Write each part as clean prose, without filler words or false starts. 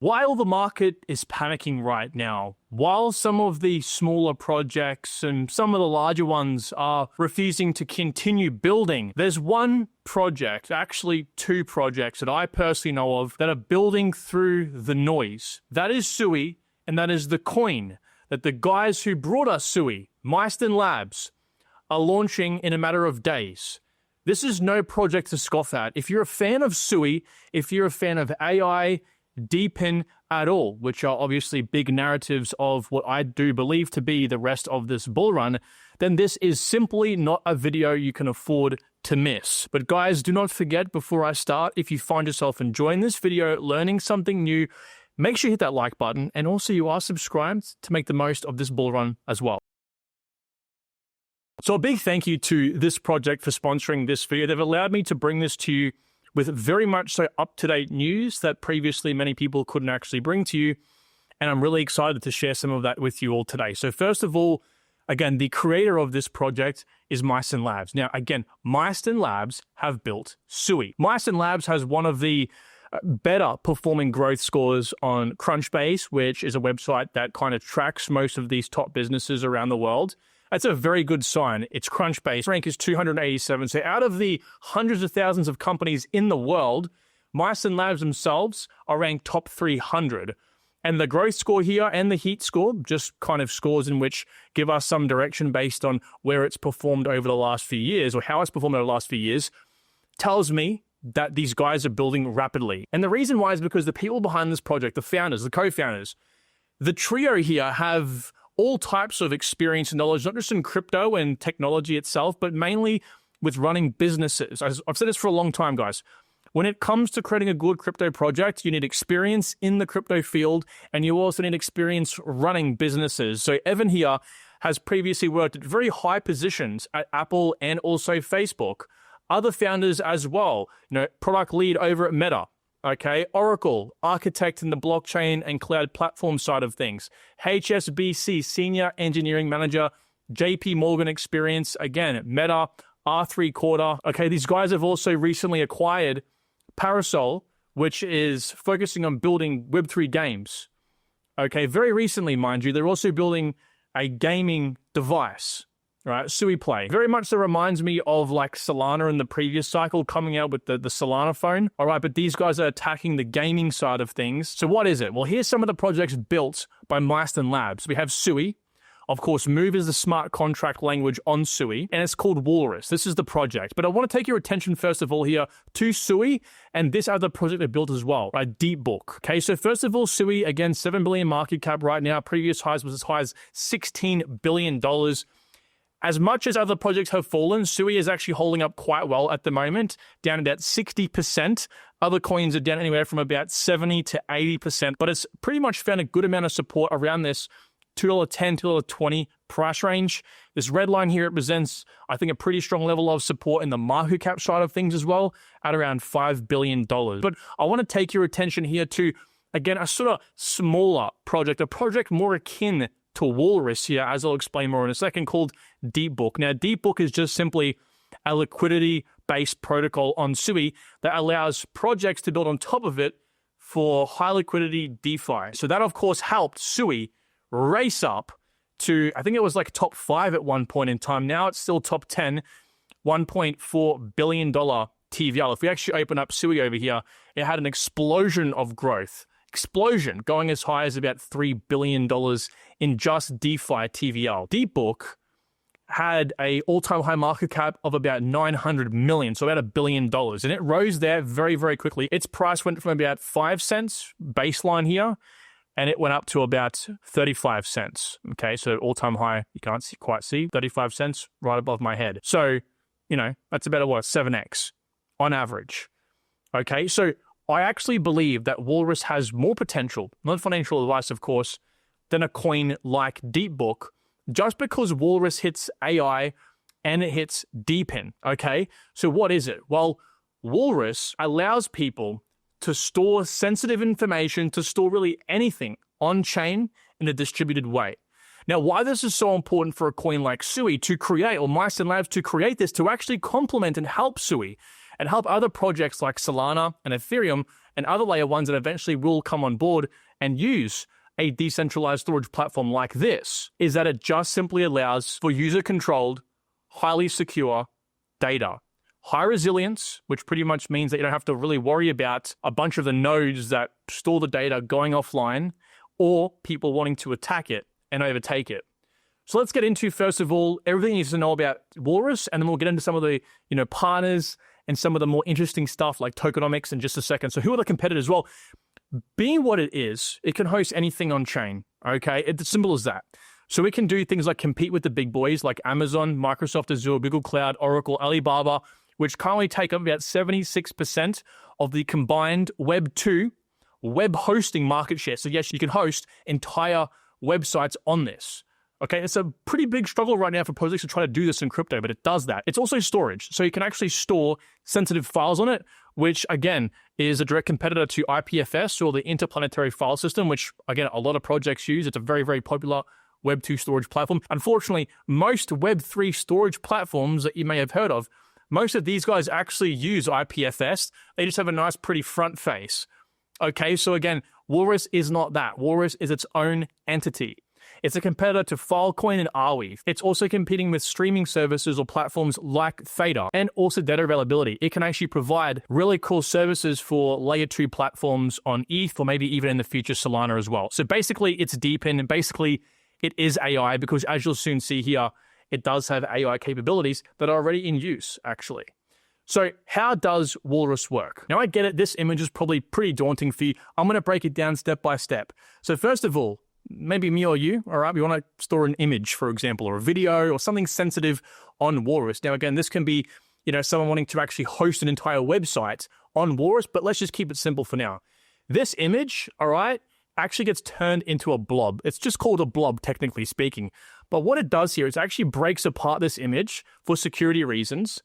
While the market is panicking right now, while some of the smaller projects and some of the larger ones are refusing to continue building, there's one project, actually two projects that I personally know of that are building through the noise. That is Sui, and that is the coin that the guys who brought us Sui, Mysten Labs, are launching in a matter of days. This is no project to scoff at. If you're a fan of Sui, if you're a fan of AI, DeepBook at all, which are obviously big narratives of what I do believe to be the rest of this bull run, then this is simply not a video you can afford to miss. But guys, do not forget before I start, if you find yourself enjoying this video, learning something new, make sure you hit that like button, and also you are subscribed to make the most of this bull run as well. So a big thank you to this project for sponsoring this video. They've allowed me to bring this to you with very much so up-to-date news that previously many people couldn't actually bring to you. And I'm really excited to share some of that with you all today. So first of all, again, the creator of this project is Mysten Labs. Now, again, Mysten Labs have built Sui. Mysten Labs has one of the better performing growth scores on Crunchbase, which is a website that kind of tracks most of these top businesses around the world. That's a very good sign. Its Crunchbase rank is 287. So out of the hundreds of thousands of companies in the world, Mysten Labs themselves are ranked top 300. And the growth score here and the heat score, just kind of scores in which give us some direction based on where it's performed over the last few years or how it's performed over the last few years, tells me that these guys are building rapidly. And the reason why is because the people behind this project, the founders, the co-founders, the trio here have all types of experience and knowledge, not just in crypto and technology itself, but mainly with running businesses. I've said this for a long time, guys. When it comes to creating a good crypto project, you need experience in the crypto field, and you also need experience running businesses. So Evan here has previously worked at very high positions at Apple and also Facebook. Other founders as well, product lead over at Meta. Okay, Oracle, architect in the blockchain and cloud platform side of things. HSBC, senior engineering manager. JP Morgan experience, again, Meta, R3 Quarter. Okay, these guys have also recently acquired Parasol, which is focusing on building Web3 games. Okay, very recently, mind you, they're also building a gaming device. Right, Sui Play. Very much so reminds me of like Solana in the previous cycle coming out with the Solana phone. All right, but these guys are attacking the gaming side of things. So what is it? Well, here's some of the projects built by Mysten Labs. We have Sui. Of course, Move is the smart contract language on Sui, and it's called Walrus. This is the project. But I want to take your attention, first of all, here to Sui and this other project they built as well, right? DeepBook. Okay, so first of all, Sui, again, 7 billion market cap right now. Previous highs was as high as $16 billion. As much as other projects have fallen, Sui is actually holding up quite well at the moment, down about 60%. Other coins are down anywhere from about 70 to 80%, but it's pretty much found a good amount of support around this $2.10, $2.20 price range. This red line here represents, I think, a pretty strong level of support in the market cap side of things as well, at around $5 billion. But I want to take your attention here to, again, a sort of smaller project, a project more akin to Walrus here, as I'll explain more in a second, called DeepBook. Now, DeepBook is just simply a liquidity-based protocol on Sui that allows projects to build on top of it for high liquidity DeFi. So that, of course, helped Sui race up to, I think it was like top 5 at one point in time. Now it's still top 10, $1.4 billion TVL. If we actually open up Sui over here, it had an explosion of growth. Explosion, going as high as about $3 billion in just DeFi TVL. DeepBook had a all-time high market cap of about 900 million, so about $1 billion, and it rose there very, very quickly. Its price went from about 5 cents baseline here, and it went up to about 35 cents. Okay, so all-time high, you can't quite see, 35 cents right above my head. So, that's about 7x on average. Okay, so I actually believe that Walrus has more potential, not financial advice, of course, than a coin like DeepBook, just because Walrus hits AI and it hits DeepBook, okay? So what is it? Well, Walrus allows people to store sensitive information, to store really anything on-chain in a distributed way. Now, why this is so important for a coin like Sui to create, or Mysten Labs to create this, to actually complement and help Sui, and help other projects like Solana and Ethereum and other layer ones that eventually will come on board and use a decentralized storage platform like this, is that it just simply allows for user-controlled, highly secure data. High resilience, which pretty much means that you don't have to really worry about a bunch of the nodes that store the data going offline or people wanting to attack it and overtake it. So let's get into, first of all, everything you need to know about Walrus, and then we'll get into some of the partners and some of the more interesting stuff like tokenomics in just a second. So who are the competitors? Well, being what it is, it can host anything on chain, okay? It's as simple as that. So it can do things like compete with the big boys like Amazon, Microsoft Azure, Google Cloud, Oracle, Alibaba, which currently take up about 76% of the combined Web 2 web hosting market share. So yes, you can host entire websites on this. Okay, it's a pretty big struggle right now for projects to try to do this in crypto, but it does that. It's also storage, so you can actually store sensitive files on it, which again is a direct competitor to IPFS, or the Interplanetary File System, which again a lot of projects use. It's a very, very popular Web 2 storage platform. Unfortunately, most Web 3 storage platforms that you may have heard of, most of these guys actually use IPFS. They just have a nice, pretty front face. Okay, so again, Walrus is not that. Walrus is its own entity. It's a competitor to Filecoin and Arweave. It's also competing with streaming services or platforms like Theta, and also data availability. It can actually provide really cool services for layer 2 platforms on ETH, or maybe even in the future Solana as well. So basically it's deep in, and basically it is AI, because as you'll soon see here, it does have AI capabilities that are already in use actually. So how does Walrus work? Now I get it, this image is probably pretty daunting for you. I'm going to break it down step by step. So first of all, maybe me or you, all right, we want to store an image, for example, or a video or something sensitive on Walrus. Now, again, this can be, someone wanting to actually host an entire website on Walrus, but let's just keep it simple for now. This image, all right, actually gets turned into a blob. It's just called a blob, technically speaking. But what it does here is actually breaks apart this image for security reasons,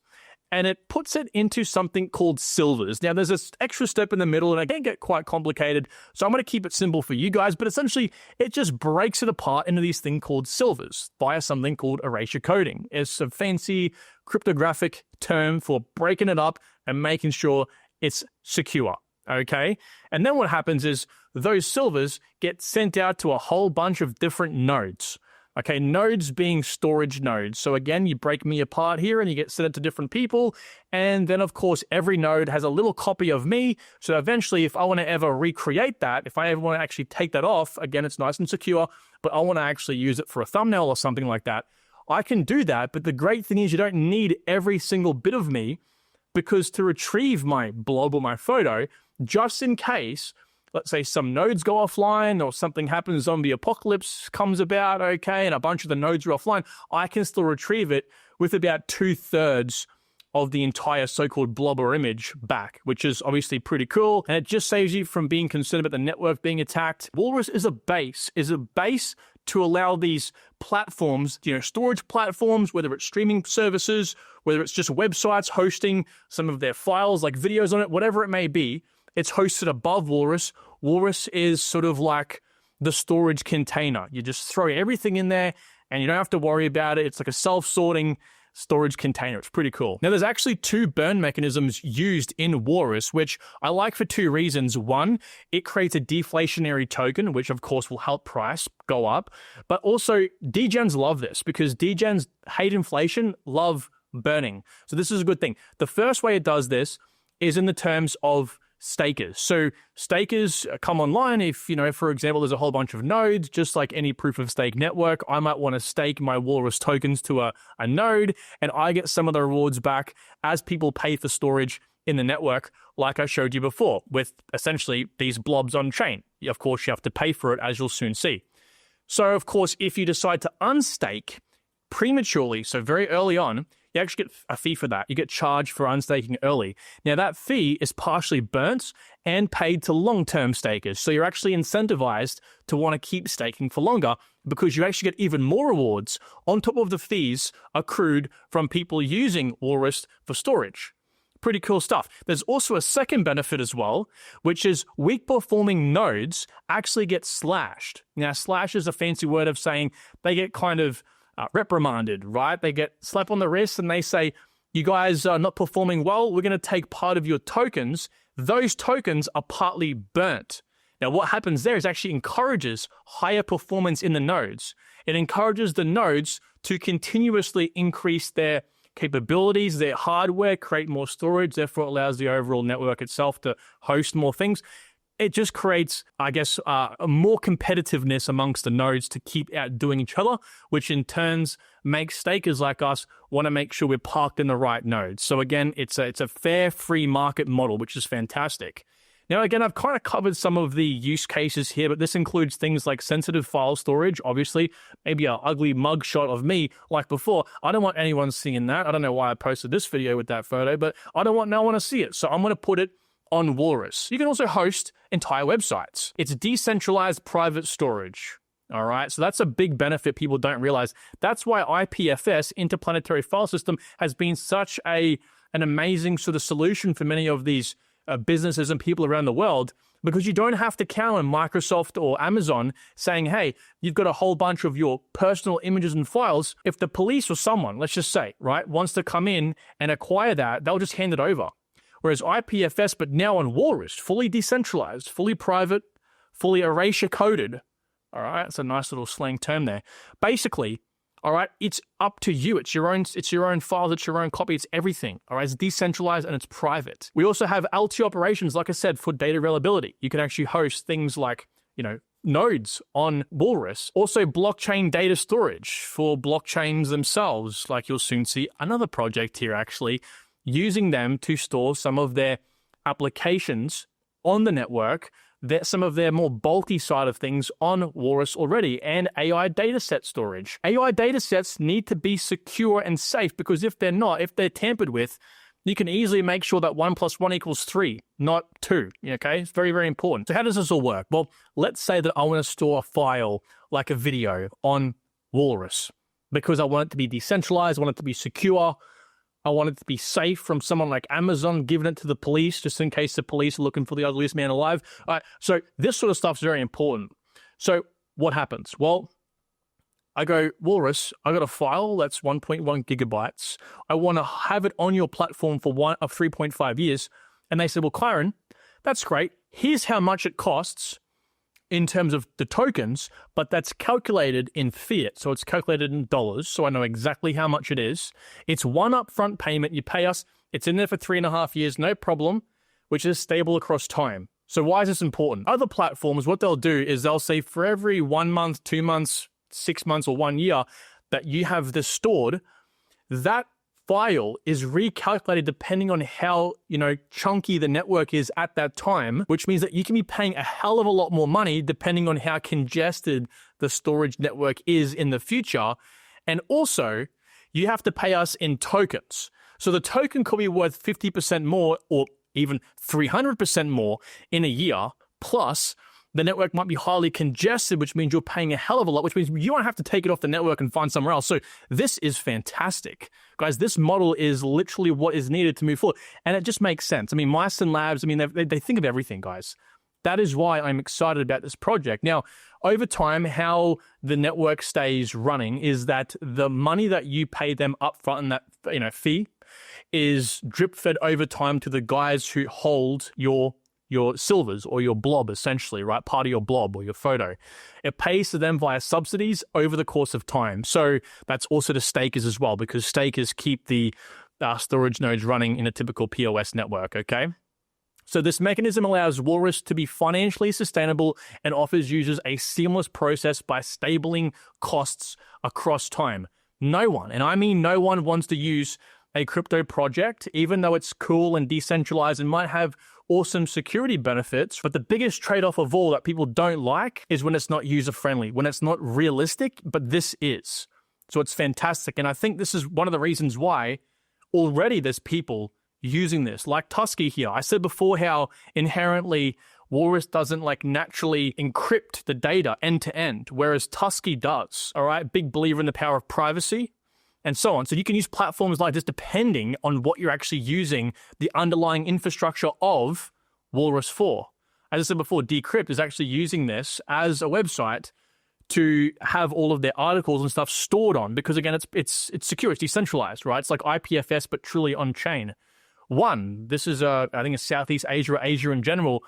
and it puts it into something called silvers. Now, there's this extra step in the middle, and it can get quite complicated, so I'm going to keep it simple for you guys, but essentially, it just breaks it apart into these thing called silvers via something called erasure coding. It's a fancy cryptographic term for breaking it up and making sure it's secure, okay? And then what happens is those silvers get sent out to a whole bunch of different nodes. Okay, nodes being storage nodes. So again, you break me apart here and you get sent it to different people. And then of course, every node has a little copy of me. So eventually, if I want to ever recreate that, if I ever want to actually take that off, again, it's nice and secure, but I want to actually use it for a thumbnail or something like that, I can do that. But the great thing is you don't need every single bit of me, because to retrieve my blob or my photo, just in case, let's say some nodes go offline or something happens, zombie apocalypse comes about, okay, and a bunch of the nodes are offline, I can still retrieve it with about 2/3 of the entire so-called blob or image back, which is obviously pretty cool. And it just saves you from being concerned about the network being attacked. Walrus is a base to allow these platforms, storage platforms, whether it's streaming services, whether it's just websites hosting some of their files, like videos on it, whatever it may be, it's hosted above Walrus. Walrus is sort of like the storage container. You just throw everything in there and you don't have to worry about it. It's like a self-sorting storage container. It's pretty cool. Now, there's actually 2 burn mechanisms used in Walrus, which I like for 2 reasons. One, it creates a deflationary token, which of course will help price go up. But also, degens love this, because degens hate inflation, love burning. So this is a good thing. The first way it does this is in the terms of stakers. So stakers come online if, for example, there's a whole bunch of nodes, just like any proof of stake network. I might want to stake my Walrus tokens to a node, and I get some of the rewards back as people pay for storage in the network, like I showed you before, with essentially these blobs on chain. Of course, you have to pay for it, as you'll soon see. So, of course, if you decide to unstake prematurely, so very early on, you actually get a fee for that. You get charged for unstaking early. Now, that fee is partially burnt and paid to long-term stakers. So you're actually incentivized to want to keep staking for longer, because you actually get even more rewards on top of the fees accrued from people using Walrus for storage. Pretty cool stuff. There's also a second benefit as well, which is weak performing nodes actually get slashed. Now, slash is a fancy word of saying they get kind of reprimanded, right? They get slapped on the wrist and they say, you guys are not performing well. We're going to take part of your tokens those tokens are partly burnt. Now, what happens there is actually encourages higher performance in the nodes. It encourages the nodes to continuously increase their capabilities, their hardware, create more storage, therefore allows the overall network itself to host more things. It just creates, I guess, more competitiveness amongst the nodes to keep outdoing each other, which in turns makes stakers like us want to make sure we're parked in the right nodes. So again, it's a fair, free market model, which is fantastic. Now, again, I've kind of covered some of the use cases here, but this includes things like sensitive file storage, obviously, maybe an ugly mugshot of me like before. I don't want anyone seeing that. I don't know why I posted this video with that photo, but I don't want no one to see it. So I'm going to put it on Walrus. You can also host entire websites. It's decentralized private storage. All right, so that's a big benefit people don't realize. That's why IPFS, Interplanetary File System, has been such an amazing sort of solution for many of these businesses and people around the world, because you don't have to count on Microsoft or Amazon saying, hey, you've got a whole bunch of your personal images and files. If the police or someone, let's just say, right, wants to come in and acquire that, they'll just hand it over. Whereas IPFS, but now on Walrus, fully decentralized, fully private, fully erasure coded. All right, it's a nice little slang term there. Basically, all right, it's up to you. It's your own files, it's your own copy, it's everything. All right, it's decentralized and it's private. We also have LT operations, like I said, for data availability. You can actually host things like, nodes on Walrus. Also blockchain data storage for blockchains themselves, like you'll soon see another project here actually, using them to store some of their applications on the network, some of their more bulky side of things on Walrus already, and AI dataset storage. AI datasets need to be secure and safe, because if they're not, if they're tampered with, you can easily make sure that 1 + 1 = 3, not 2, okay? It's very, very important. So how does this all work? Well, let's say that I want to store a file like a video on Walrus because I want it to be decentralized, I want it to be secure, I want it to be safe from someone like Amazon giving it to the police just in case the police are looking for the ugliest man alive. All right, so this sort of stuff is very important. So what happens? Well, I go, Walrus, I got a file that's 1.1 gigabytes. I want to have it on your platform for 3.5 years. And they said, well, Kyron, that's great. Here's how much it costs in terms of the tokens, but that's calculated in fiat. So it's calculated in dollars. So I know exactly how much it is. It's one upfront payment. You pay us. It's in there for 3.5 years, no problem, which is stable across time. So why is this important? Other platforms, what they'll do is they'll say for every 1 month, 2 months, 6 months, or 1 year that you have this stored, that file is recalculated depending on how, chunky the network is at that time, which means that you can be paying a hell of a lot more money depending on how congested the storage network is in the future. And also, you have to pay us in tokens. So the token could be worth 50% more or even 300% more in a year, plus the network might be highly congested, which means you're paying a hell of a lot, which means you don't have to take it off the network and find somewhere else. So this is fantastic. Guys, this model is literally what is needed to move forward. And it just makes sense. I mean, Mysten Labs, they think of everything, guys. That is why I'm excited about this project. Now, over time, how the network stays running is that the money that you pay them upfront and that fee is drip fed over time to the guys who hold your silvers or your blob, essentially, right? Part of your blob or your photo. It pays to them via subsidies over the course of time. So that's also to stakers as well, because stakers keep the storage nodes running in a typical POS network, okay? So this mechanism allows Walrus to be financially sustainable and offers users a seamless process by stabling costs across time. No one, and I mean no one, wants to use a crypto project, even though it's cool and decentralized and might have awesome security benefits. But the biggest trade-off of all that people don't like is when it's not user-friendly, when it's not realistic, but this is. So it's fantastic. And I think this is one of the reasons why already there's people using this, like Tusky here. I said before how inherently Walrus doesn't naturally encrypt the data end to end, whereas Tusky does. All right, big believer in the power of privacy and so on. So you can use platforms like this depending on what you're actually using the underlying infrastructure of Walrus for. As I said before, Decrypt is actually using this as a website to have all of their articles and stuff stored on, because again, it's secure, it's decentralized, right? It's like IPFS, but truly on chain. One. This is, I think, a Southeast Asia or Asia in general,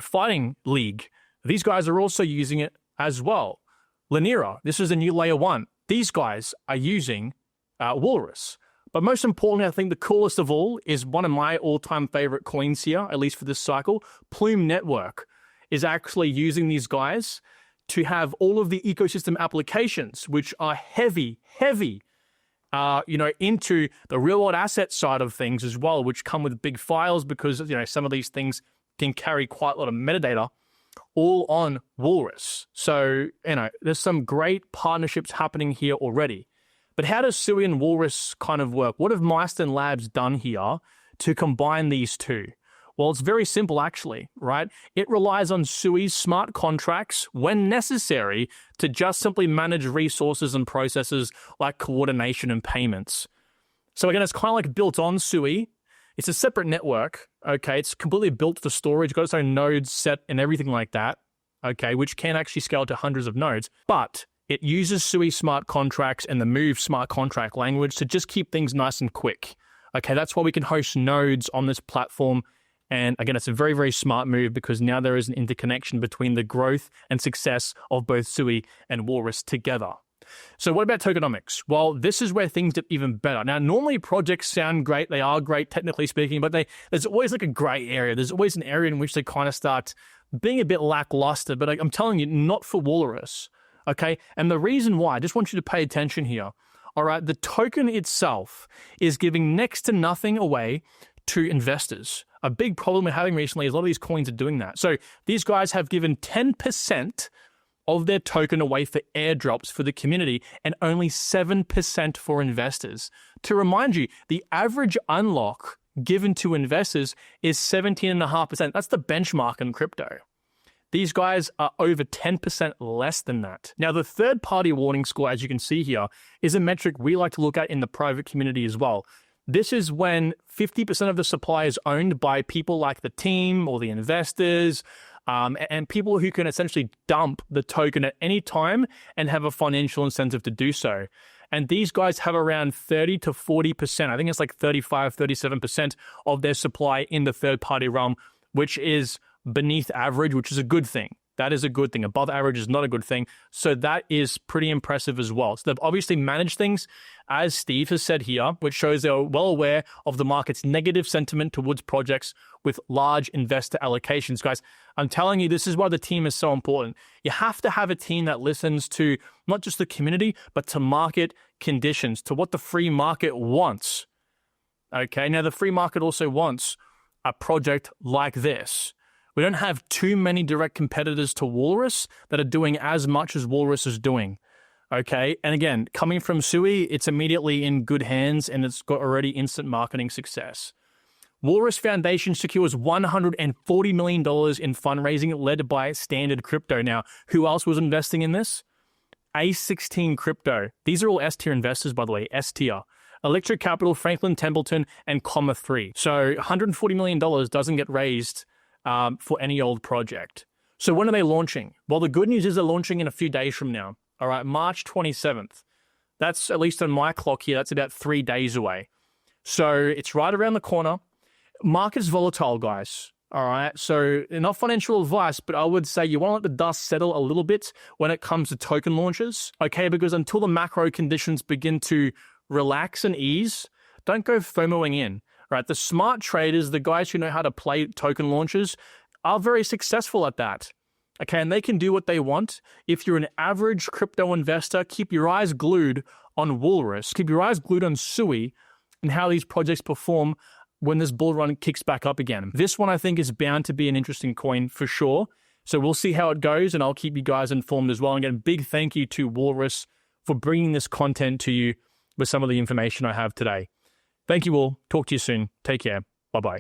fighting league. These guys are also using it as well. Linera, this is a new layer 1. These guys are using Walrus. But most importantly, I think the coolest of all is one of my all-time favorite coins here, at least for this cycle. Plume Network is actually using these guys to have all of the ecosystem applications, which are heavy, into the real-world asset side of things as well, which come with big files because, some of these things can carry quite a lot of metadata, all on Walrus. So, there's some great partnerships happening here already. But how does Sui and Walrus kind of work? What have Mysten Labs done here to combine these two? Well, it's very simple, actually, right? It relies on Sui's smart contracts when necessary to just simply manage resources and processes like coordination and payments. So again, it's kind of like built on Sui. It's a separate network, okay? It's completely built for storage, got its own nodes set and everything like that, okay? Which can actually scale to hundreds of nodes. But it uses Sui smart contracts and the Move smart contract language to just keep things nice and quick, okay? That's why we can host nodes on this platform. And again, it's a very, very smart move because now there is an interconnection between the growth and success of both Sui and Walrus together. So what about tokenomics? Well, this is where things get even better. Now, normally projects sound great. They are great, technically speaking, but there's always like a gray area. There's always an area in which they kind of start being a bit lackluster. But I'm telling you, not for Walrus, okay? And the reason why, I just want you to pay attention here. All right, the token itself is giving next to nothing away to investors. A big problem we're having recently is a lot of these coins are doing that. So these guys have given 10% of their token away for airdrops for the community and only 7% for investors. To remind you, the average unlock given to investors is 17.5%. That's the benchmark in crypto. These guys are over 10% less than that. Now, the third-party warning score, as you can see here, is a metric we like to look at in the private community as well. This is when 50% of the supply is owned by people like the team or the investors, and people who can essentially dump the token at any time and have a financial incentive to do so. And these guys have around 30 to 40%. I think it's like 35, 37% of their supply in the third-party realm, which is beneath average, which is a good thing. That is a good thing. Above average is not a good thing. So that is pretty impressive as well. So they've obviously managed things, as Steve has said here, which shows they're well aware of the market's negative sentiment towards projects with large investor allocations. Guys, I'm telling you, this is why the team is so important. You have to have a team that listens to not just the community, but to market conditions, to what the free market wants. Okay, now the free market also wants a project like this. We don't have too many direct competitors to Walrus that are doing as much as Walrus is doing, okay? And again, coming from Sui, it's immediately in good hands and it's got already instant marketing success. Walrus Foundation secures $140 million in fundraising led by Standard Crypto. Now, who else was investing in this? A16 Crypto. These are all S-tier investors, by the way, S-tier. Electric Capital, Franklin Templeton, and Comma 3. So $140 million doesn't get raised for any old project. So when are they launching? Well, the good news is they're launching in a few days from now. All right, March 27th. That's, at least on my clock here, that's about 3 days away. So it's right around the corner. Market's volatile, guys. All right, so not financial advice, but I would say you want to let the dust settle a little bit when it comes to token launches, okay? Because until the macro conditions begin to relax and ease, don't go FOMOing in. Right, the smart traders, the guys who know how to play token launches, are very successful at that. Okay, and they can do what they want. If you're an average crypto investor, keep your eyes glued on Walrus, keep your eyes glued on Sui, and how these projects perform when this bull run kicks back up again. This one, I think, is bound to be an interesting coin for sure. So we'll see how it goes, and I'll keep you guys informed as well. And again, big thank you to Walrus for bringing this content to you with some of the information I have today. Thank you all. Talk to you soon. Take care. Bye-bye.